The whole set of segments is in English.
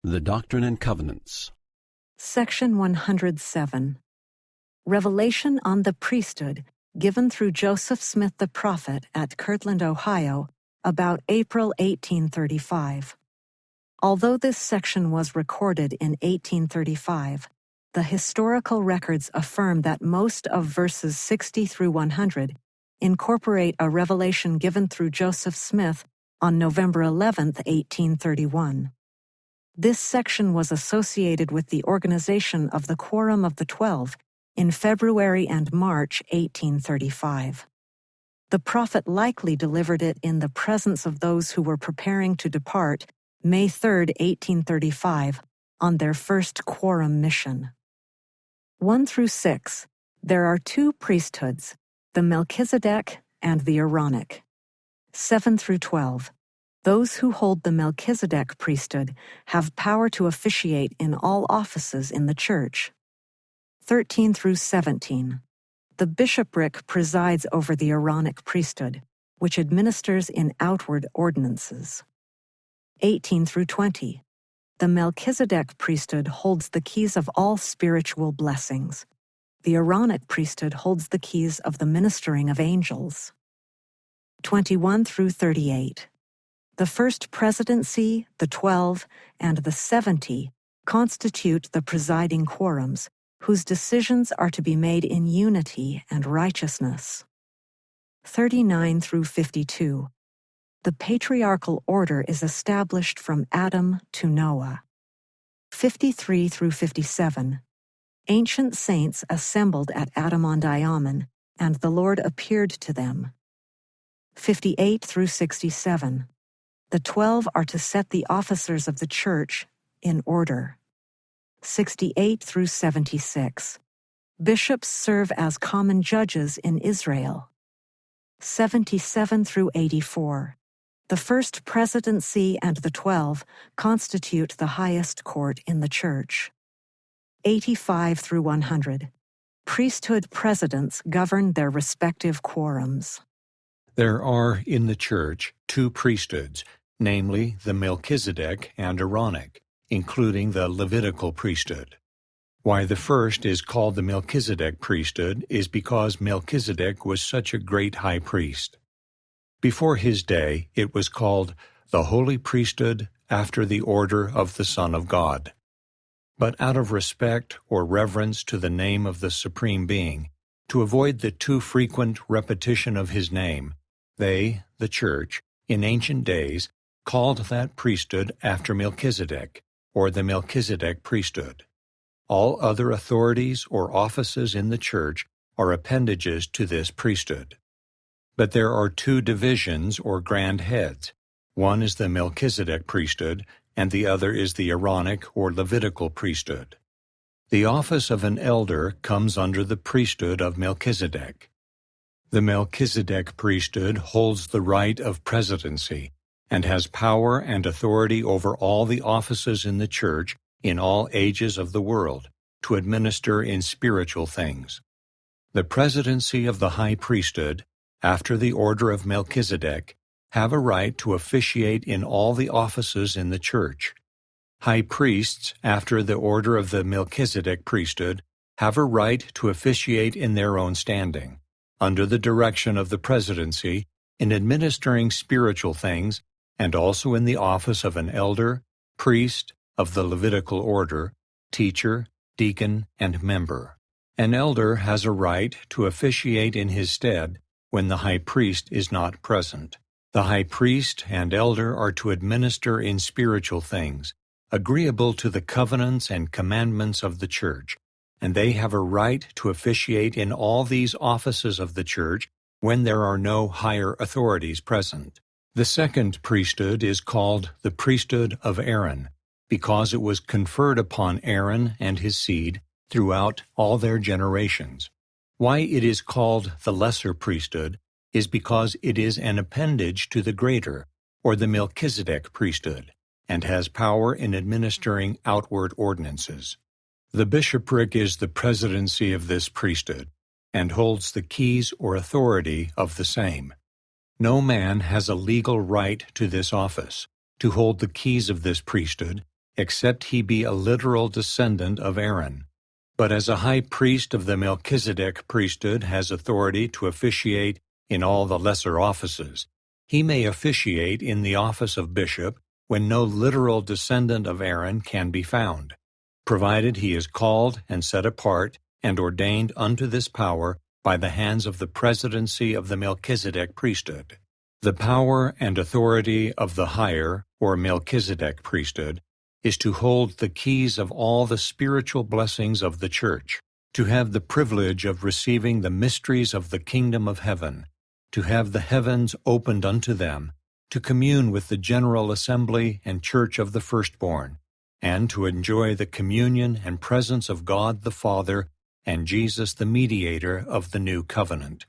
The Doctrine and Covenants. Section 107. Revelation on the priesthood given through Joseph Smith the prophet at Kirtland, Ohio, about April 1835. Although this section was recorded in 1835, the historical records affirm that most of verses 60 through 100 incorporate a revelation given through Joseph Smith on November 11, 1831. This section was associated with the organization of the Quorum of the 12 in February and March 1835. The prophet likely delivered it in the presence of those who were preparing to depart May 3, 1835, on their first Quorum mission. 1 through 6. There are two priesthoods, the Melchizedek and the Aaronic. 7 through 12. Those who hold the Melchizedek priesthood have power to officiate in all offices in the church. 13 through 17. The bishopric presides over the Aaronic priesthood, which administers in outward ordinances. 18 through 20. The Melchizedek priesthood holds the keys of all spiritual blessings. The Aaronic priesthood holds the keys of the ministering of angels. 21 through 38. The First Presidency, the 12, and the 70 constitute the presiding quorums, whose decisions are to be made in unity and righteousness. 39 through 52. The patriarchal order is established from Adam to Noah. 53 through 57. Ancient saints assembled at Adam-ondi-Ahman, and the Lord appeared to them. 58 through 67. The 12 are to set the officers of the church in order. 68 through 76. Bishops serve as common judges in Israel. 77 through 84. The First Presidency and the 12 constitute the highest court in the church. 85 through 100. Priesthood presidents govern their respective quorums. There are in the church two priesthoods, namely the Melchizedek and Aaronic, including the Levitical priesthood. Why the first is called the Melchizedek priesthood is because Melchizedek was such a great high priest. Before his day, it was called the Holy Priesthood after the order of the Son of God. But out of respect or reverence to the name of the Supreme Being, to avoid the too frequent repetition of his name, they, the Church, in ancient days, called that priesthood after Melchizedek, or the Melchizedek priesthood. All other authorities or offices in the Church are appendages to this priesthood. But there are two divisions or grand heads. One is the Melchizedek priesthood, and the other is the Aaronic or Levitical priesthood. The office of an elder comes under the priesthood of Melchizedek. The Melchizedek priesthood holds the right of presidency, and has power and authority over all the offices in the church in all ages of the world, to administer in spiritual things. The presidency of the high priesthood, after the order of Melchizedek, have a right to officiate in all the offices in the church. High priests, after the order of the Melchizedek priesthood, have a right to officiate in their own standing, under the direction of the presidency, in administering spiritual things, and also in the office of an elder, priest, of the Levitical order, teacher, deacon, and member. An elder has a right to officiate in his stead when the high priest is not present. The high priest and elder are to administer in spiritual things, agreeable to the covenants and commandments of the church, and they have a right to officiate in all these offices of the church when there are no higher authorities present. The second priesthood is called the priesthood of Aaron, because it was conferred upon Aaron and his seed throughout all their generations. Why it is called the lesser priesthood is because it is an appendage to the greater, or the Melchizedek priesthood, and has power in administering outward ordinances. The bishopric is the presidency of this priesthood, and holds the keys or authority of the same. No man has a legal right to this office, to hold the keys of this priesthood, except he be a literal descendant of Aaron. But as a high priest of the Melchizedek priesthood has authority to officiate in all the lesser offices, he may officiate in the office of bishop when no literal descendant of Aaron can be found, provided he is called and set apart and ordained unto this power by the hands of the presidency of the Melchizedek priesthood. The power and authority of the higher, or Melchizedek priesthood, is to hold the keys of all the spiritual blessings of the church, to have the privilege of receiving the mysteries of the kingdom of heaven, to have the heavens opened unto them, to commune with the general assembly and church of the firstborn, and to enjoy the communion and presence of God the Father and Jesus the mediator of the new covenant.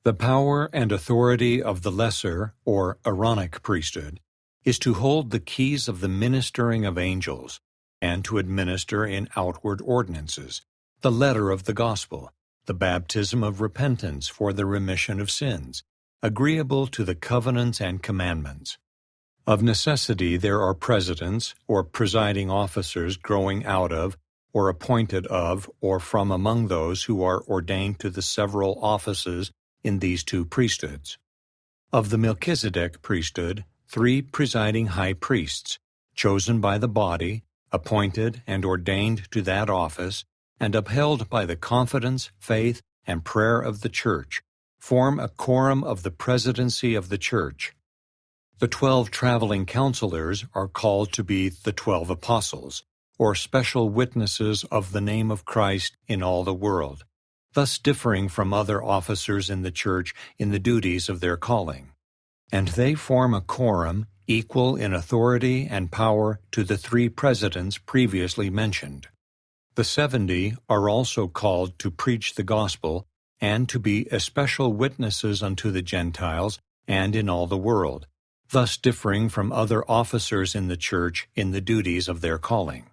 The power and authority of the lesser, or Aaronic priesthood, is to hold the keys of the ministering of angels, and to administer in outward ordinances, the letter of the gospel, the baptism of repentance for the remission of sins, agreeable to the covenants and commandments. Of necessity there are presidents, or presiding officers growing out of, or appointed of, or from among those who are ordained to the several offices in these two priesthoods. Of the Melchizedek priesthood, 3 presiding high priests, chosen by the body, appointed and ordained to that office, and upheld by the confidence, faith, and prayer of the church, form a quorum of the presidency of the church. The 12 traveling counselors are called to be the 12 apostles, or special witnesses of the name of Christ in all the world, thus differing from other officers in the church in the duties of their calling. And they form a quorum equal in authority and power to the 3 presidents previously mentioned. The 70 are also called to preach the gospel and to be especial witnesses unto the Gentiles and in all the world, thus differing from other officers in the church in the duties of their calling.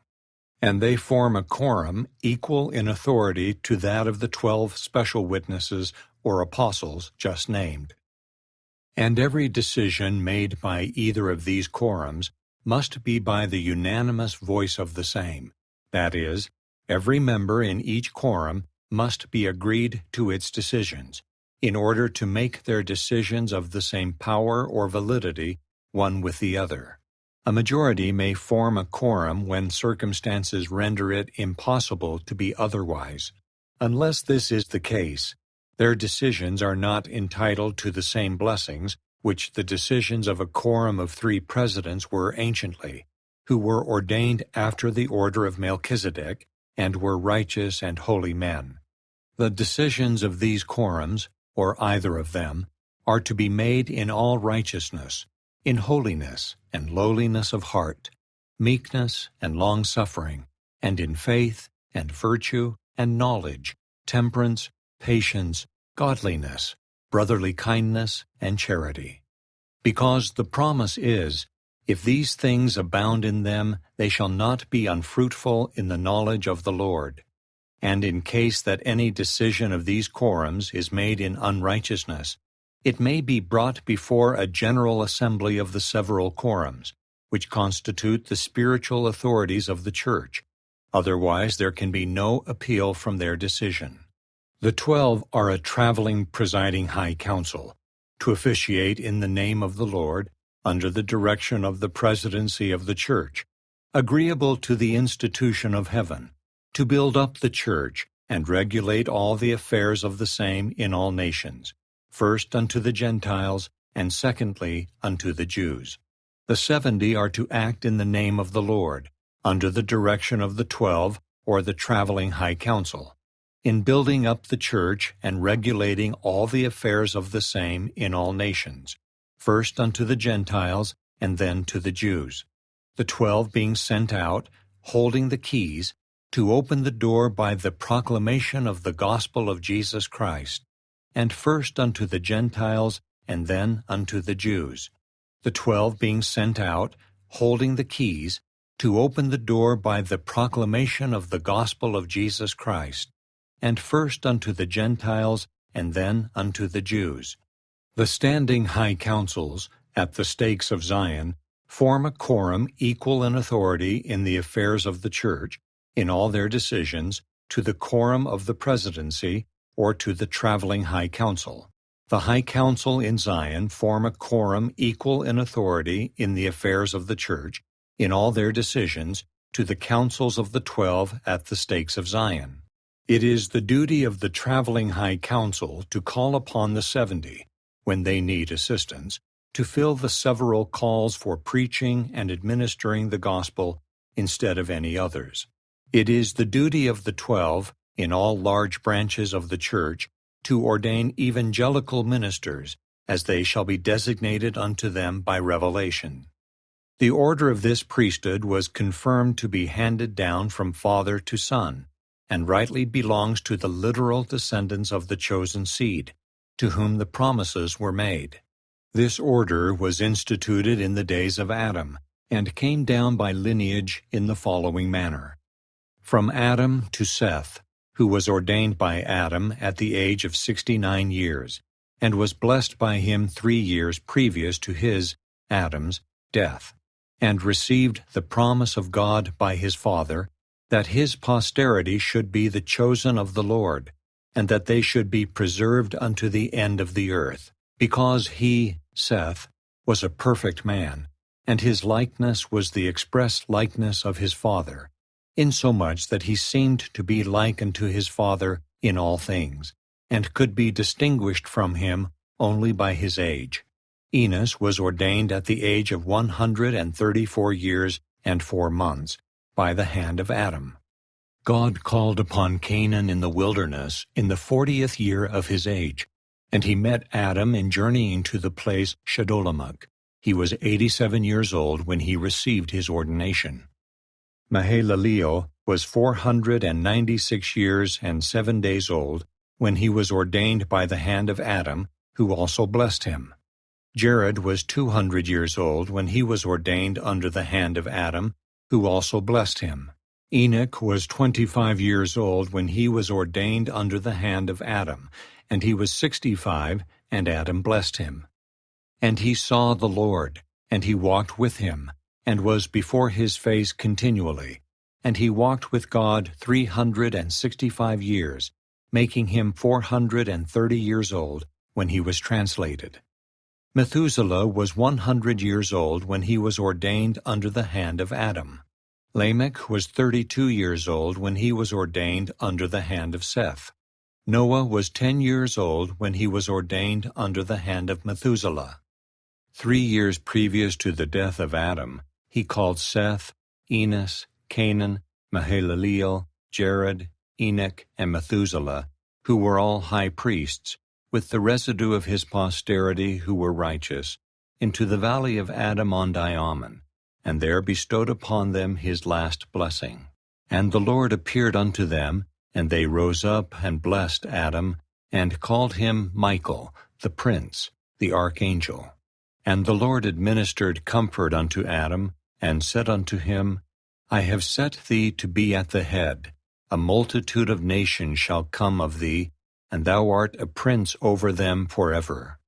And they form a quorum equal in authority to that of the 12 special witnesses or apostles just named. And every decision made by either of these quorums must be by the unanimous voice of the same, that is, every member in each quorum must be agreed to its decisions, in order to make their decisions of the same power or validity one with the other. A majority may form a quorum when circumstances render it impossible to be otherwise. Unless this is the case, their decisions are not entitled to the same blessings which the decisions of a quorum of 3 presidents were anciently, who were ordained after the order of Melchizedek, and were righteous and holy men. The decisions of these quorums, or either of them, are to be made in all righteousness, in holiness and lowliness of heart, meekness and long-suffering, and in faith and virtue and knowledge, temperance, patience, godliness, brotherly kindness, and charity. Because the promise is, if these things abound in them, they shall not be unfruitful in the knowledge of the Lord. And in case that any decision of these quorums is made in unrighteousness, it may be brought before a general assembly of the several quorums, which constitute the spiritual authorities of the church. Otherwise there can be no appeal from their decision. The 12 are a traveling presiding high council, to officiate in the name of the Lord, under the direction of the presidency of the church, agreeable to the institution of heaven, to build up the church, and regulate all the affairs of the same in all nations, first unto the Gentiles, and secondly unto the Jews. The 70 are to act in the name of the Lord, under the direction of the 12, or the traveling high council, in building up the church and regulating all the affairs of the same in all nations, first unto the Gentiles, and then to the Jews. The 12 being sent out, holding the keys, to open the door by the proclamation of the gospel of Jesus Christ, and first unto the Gentiles, and then unto the Jews. The 12 being sent out, holding the keys, to open the door by the proclamation of the gospel of Jesus Christ, and first unto the Gentiles, and then unto the Jews. The standing high councils, at the stakes of Zion, form a quorum equal in authority in the affairs of the church, in all their decisions, to the quorum of the presidency or to the traveling high council. The high council in Zion form a quorum equal in authority in the affairs of the church, in all their decisions, to the councils of the 12 at the stakes of Zion. It is the duty of the traveling high council to call upon the 70, when they need assistance, to fill the several calls for preaching and administering the gospel instead of any others. It is the duty of the 12, in all large branches of the church, to ordain evangelical ministers, as they shall be designated unto them by revelation. The order of this priesthood was confirmed to be handed down from father to son, and rightly belongs to the literal descendants of the chosen seed, to whom the promises were made. This order was instituted in the days of Adam, and came down by lineage in the following manner. From Adam to Seth, who was ordained by Adam at the age of 69 years, and was blessed by him 3 years previous to his, Adam's, death, and received the promise of God by his father, that his posterity should be the chosen of the Lord, and that they should be preserved unto the end of the earth, because he, Seth, was a perfect man, and his likeness was the express likeness of his father, insomuch that he seemed to be like unto his father in all things, and could be distinguished from him only by his age. Enos was ordained at the age of 134 years and 4 months, by the hand of Adam. God called upon Canaan in the wilderness in the 40th year of his age, and he met Adam in journeying to the place Shedolamuch. He was 87 years old when he received his ordination. Mahalaleel was 496 years and 7 days old when he was ordained by the hand of Adam, who also blessed him. Jared was 200 years old when he was ordained under the hand of Adam, who also blessed him. Enoch was 25 years old when he was ordained under the hand of Adam, and he was 65, and Adam blessed him. And he saw the Lord, and he walked with him, and was before his face continually. And he walked with God 365 years, making him 430 years old when he was translated. Methuselah was 100 years old when he was ordained under the hand of Adam. Lamech was 32 years old when he was ordained under the hand of Seth. Noah was 10 years old when he was ordained under the hand of Methuselah. 3 years previous to the death of Adam, he called Seth, Enos, Canaan, Mahalaleel, Jared, Enoch, and Methuselah, who were all high priests, with the residue of his posterity who were righteous, into the valley of Adam-ondi-Ahman, and there bestowed upon them his last blessing. And the Lord appeared unto them, and they rose up and blessed Adam, and called him Michael, the prince, the archangel. And the Lord administered comfort unto Adam, and said unto him, I have set thee to be at the head. A multitude of nations shall come of thee, and thou art a prince over them forever.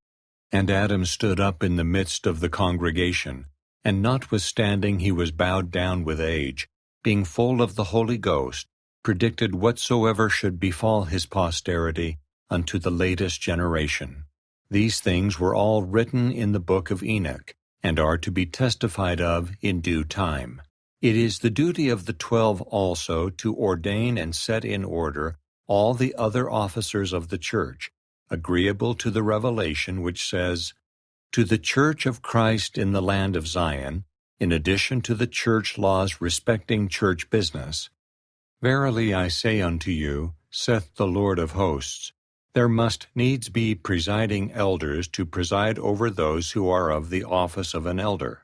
And Adam stood up in the midst of the congregation, and notwithstanding he was bowed down with age, being full of the Holy Ghost, predicted whatsoever should befall his posterity unto the latest generation. These things were all written in the book of Enoch, and are to be testified of in due time. It is the duty of the 12 also to ordain and set in order all the other officers of the church, agreeable to the revelation which says, To the church of Christ in the land of Zion, in addition to the church laws respecting church business. Verily I say unto you, saith the Lord of hosts, there must needs be presiding elders to preside over those who are of the office of an elder,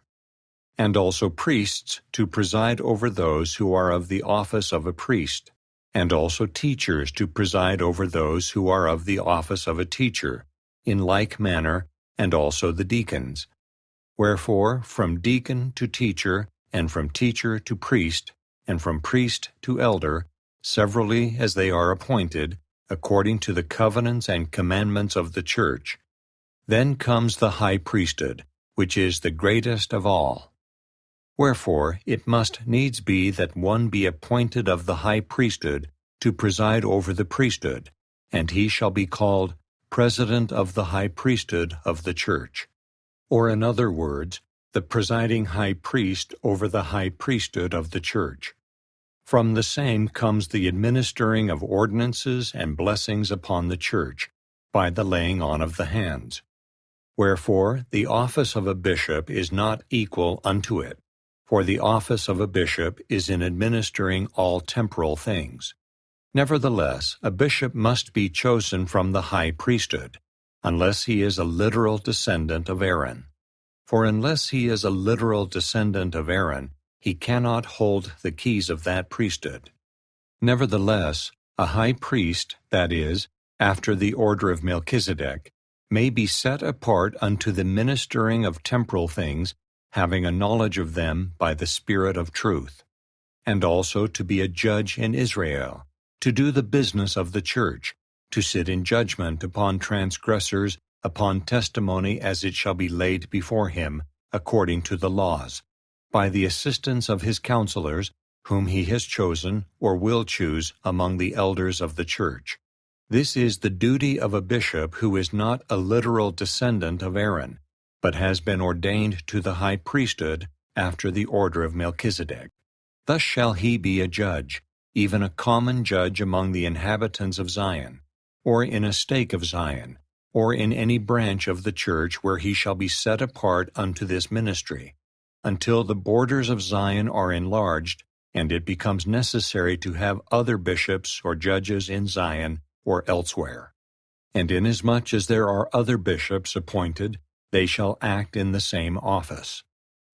and also priests to preside over those who are of the office of a priest, and also teachers to preside over those who are of the office of a teacher, in like manner, and also the deacons. Wherefore, from deacon to teacher, and from teacher to priest, and from priest to elder, severally as they are appointed, according to the covenants and commandments of the church. Then comes the high priesthood, which is the greatest of all. Wherefore it must needs be that one be appointed of the high priesthood to preside over the priesthood, and he shall be called President of the high priesthood of the church. Or in other words, the presiding high priest over the high priesthood of the church. From the same comes the administering of ordinances and blessings upon the church, by the laying on of the hands. Wherefore the office of a bishop is not equal unto it, for the office of a bishop is in administering all temporal things. Nevertheless, a bishop must be chosen from the high priesthood, unless he is a literal descendant of Aaron. For unless he is a literal descendant of Aaron, he cannot hold the keys of that priesthood. Nevertheless, a high priest, that is, after the order of Melchizedek, may be set apart unto the ministering of temporal things, having a knowledge of them by the Spirit of truth, and also to be a judge in Israel, to do the business of the church, to sit in judgment upon transgressors, upon testimony as it shall be laid before him, according to the laws, by the assistance of his counselors, whom he has chosen or will choose among the elders of the church. This is the duty of a bishop who is not a literal descendant of Aaron, but has been ordained to the high priesthood after the order of Melchizedek. Thus shall he be a judge, even a common judge among the inhabitants of Zion, or in a stake of Zion, or in any branch of the church where he shall be set apart unto this ministry, until the borders of Zion are enlarged, and it becomes necessary to have other bishops or judges in Zion or elsewhere. And inasmuch as there are other bishops appointed, they shall act in the same office.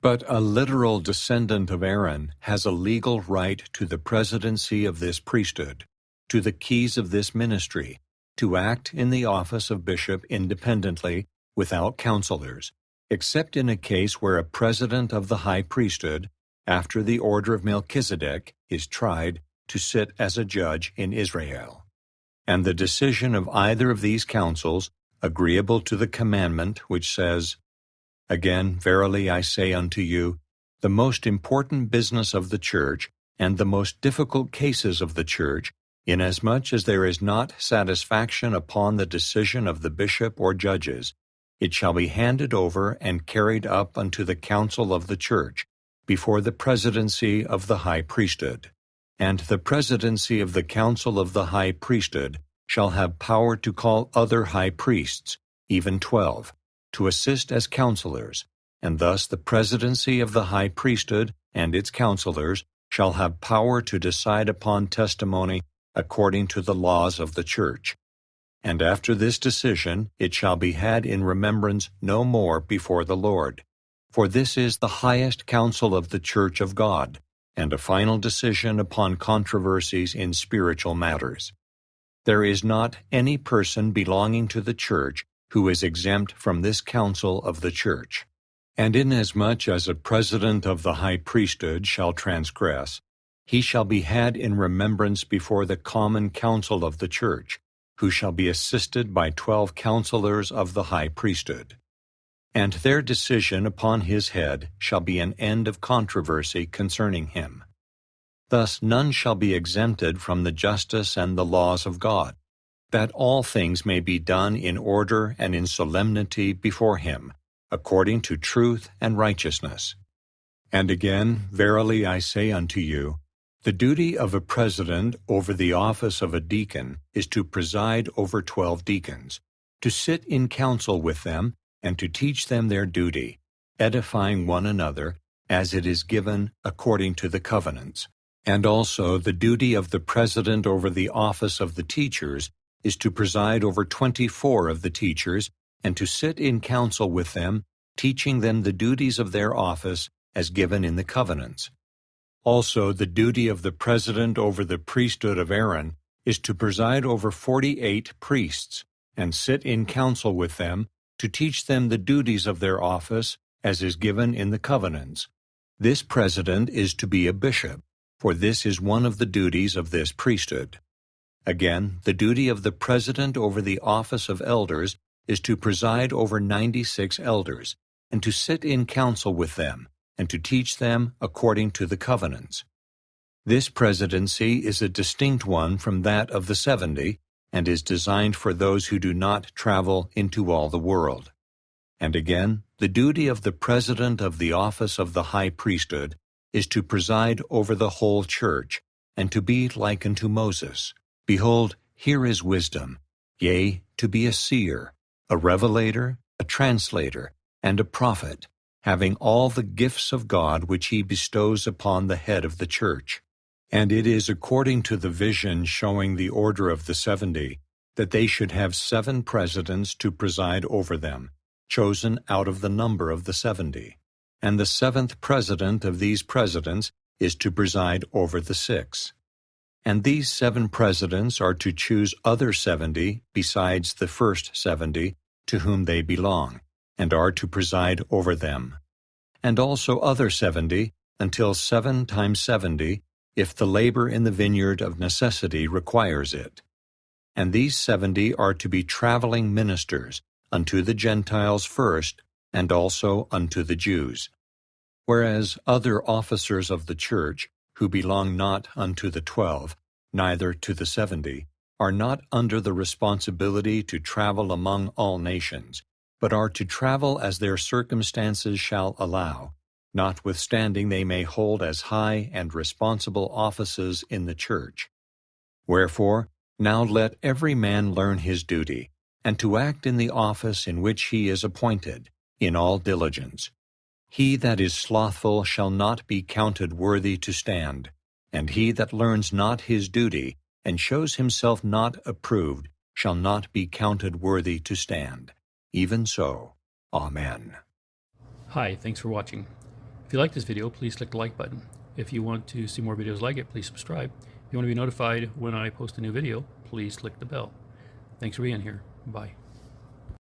But a literal descendant of Aaron has a legal right to the presidency of this priesthood, to the keys of this ministry, to act in the office of bishop independently, without counselors, except in a case where a president of the high priesthood, after the order of Melchizedek, is tried to sit as a judge in Israel. And the decision of either of these councils, agreeable to the commandment which says, Again, verily I say unto you, the most important business of the church, and the most difficult cases of the church, inasmuch as there is not satisfaction upon the decision of the bishop or judges, it shall be handed over and carried up unto the council of the church, before the presidency of the high priesthood. And the presidency of the council of the high priesthood shall have power to call other high priests, even 12, to assist as counselors, and thus the presidency of the high priesthood and its counselors shall have power to decide upon testimony according to the laws of the church. And after this decision it shall be had in remembrance no more before the Lord. For this is the highest council of the church of God, and a final decision upon controversies in spiritual matters. There is not any person belonging to the church who is exempt from this council of the church. And inasmuch as a president of the high priesthood shall transgress, he shall be had in remembrance before the common council of the church, who shall be assisted by 12 counselors of the high priesthood. And their decision upon his head shall be an end of controversy concerning him. Thus none shall be exempted from the justice and the laws of God, that all things may be done in order and in solemnity before him, according to truth and righteousness. And again, verily I say unto you, the duty of a president over the office of a deacon is to preside over 12 deacons, to sit in council with them, and to teach them their duty, edifying one another, as it is given according to the covenants. And also the duty of the president over the office of the teachers is to preside over 24 of the teachers, and to sit in council with them, teaching them the duties of their office as given in the covenants. Also the duty of the president over the priesthood of Aaron is to preside over 48 priests, and sit in council with them, to teach them the duties of their office as is given in the covenants. This president is to be a bishop, for this is one of the duties of this priesthood. Again, the duty of the president over the office of elders is to preside over 96 elders, and to sit in council with them, and to teach them according to the covenants. This presidency is a distinct one from that of the 70, and is designed for those who do not travel into all the world. And again, the duty of the president of the office of the high priesthood is to preside over the whole church, and to be like unto Moses. Behold, here is wisdom, yea, to be a seer, a revelator, a translator, and a prophet, having all the gifts of God which he bestows upon the head of the church. And it is according to the vision showing the order of the 70, that they should have 7 presidents to preside over them, chosen out of the number of the 70. And the 7th president of these presidents is to preside over the 6. And these 7 presidents are to choose other 70 besides the first 70 to whom they belong, and are to preside over them. And also other 70, until 7 times 70, if the labor in the vineyard of necessity requires it. And these 70 are to be traveling ministers, unto the Gentiles first, and also unto the Jews. Whereas other officers of the church, who belong not unto the 12, neither to the 70, are not under the responsibility to travel among all nations, but are to travel as their circumstances shall allow, notwithstanding they may hold as high and responsible offices in the church. Wherefore, now let every man learn his duty, and to act in the office in which he is appointed, in all diligence. He that is slothful shall not be counted worthy to stand, and he that learns not his duty, and shows himself not approved, shall not be counted worthy to stand. Even so. Amen. Hi, thanks for watching. If you like this video, please click the like button. If you want to see more videos like it, please subscribe. If you want to be notified when I post a new video, please click the bell. Thanks for being here. Bye.